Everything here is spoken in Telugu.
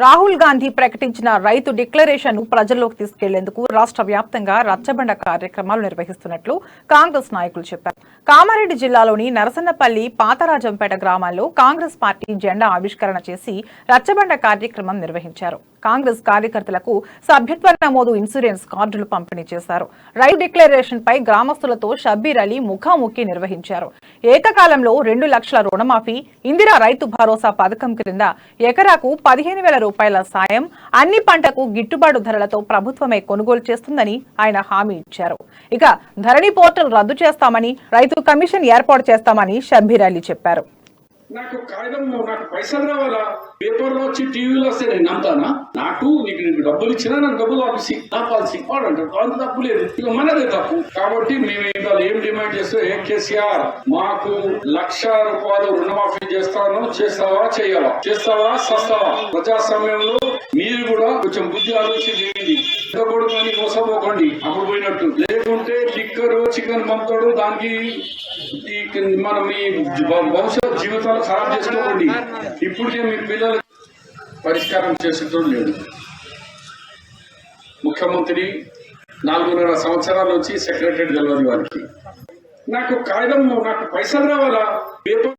రాహుల్ గాంధీ ప్రకటించిన రైతు డిక్లరేషన్ ను ప్రజల్లోకి తీసుకెళ్లేందుకు రాష్ట్ర వ్యాప్తంగా రచ్చబండ కార్యక్రమాలు నిర్వహిస్తున్నట్లు కాంగ్రెస్ నాయకులు చెప్పారు. కామారెడ్డి జిల్లాలోని నరసన్నపల్లి, పాతరాజంపేట గ్రామాల్లో కాంగ్రెస్ పార్టీ జెండా ఆవిష్కరణ చేసి రచ్చబండ కార్యక్రమం నిర్వహించారు. కాంగ్రెస్ కార్యకర్తలకు సభ్యత్వ నమోదు, ఇన్సూరెన్స్ కార్డులు పంపిణీ చేశారు. రైతు డిక్లరేషన్ పై గ్రామస్తులతో షబ్బీర్ అలీ ముఖాముఖి నిర్వహించారు. ఏకకాలంలో 2 లక్షల రుణమాఫీ, ఇందిరా రైతు భరోసా పథకం క్రింద ఎకరాకు 15,000 రూపాయల సాయం, అన్ని పంటకు గిట్టుబాటు ధరలతో ప్రభుత్వమే కొనుగోలు చేస్తుందని ఆయన హామీ ఇచ్చారు. ఇక ధరణి పోర్టల్ రద్దు చేస్తామని, రైతు కమిషన్ ఏర్పాటు చేస్తామని షబ్బీర్ అలీ చెప్పారు. నాకు కాగితం, నాకు పైసలు రావాలా? పేపర్లో వచ్చి టీవీలో వస్తే నేను నమ్ముతానా? నీకు డబ్బులు ఇచ్చినా నాకు డబ్బులు ఆఫీసి నా పాలసీ వాడంటారు. అంత తప్పు లేదు, ఇక మనదే తప్పు. కాబట్టి మేము ఇవాళ ఏం డిమాండ్ చేస్తే, కేసీఆర్ మాకు 1,00,000 రూపాయలు రుణమాఫీ చేస్తాను, చేస్తావా చేయవా? చేస్తావా సస్తావా? ప్రజాస్వామ్యంలో మీరు కూడా కొంచెం బుద్ధి ఆలోచించేయండి. కొడుకొని మోసపోకండి అప్పుడు పోయినట్టు. లేకుంటే లిక్కర్, చికెన్ పంపుతాడు, దానికి మనం ఈ భవిష్యత్ జీవితాలు ఖరాబ్ చేసుకోకండి. ఇప్పటికే మీ పిల్లలు పరిష్కారం చేసేటోడు లేదు. ముఖ్యమంత్రి 4.5 సంవత్సరాల నుంచి సెక్రటరీ తెలియదు వారికి. నాకు కాగితం, నాకు పైసలు రావాలా? పేపర్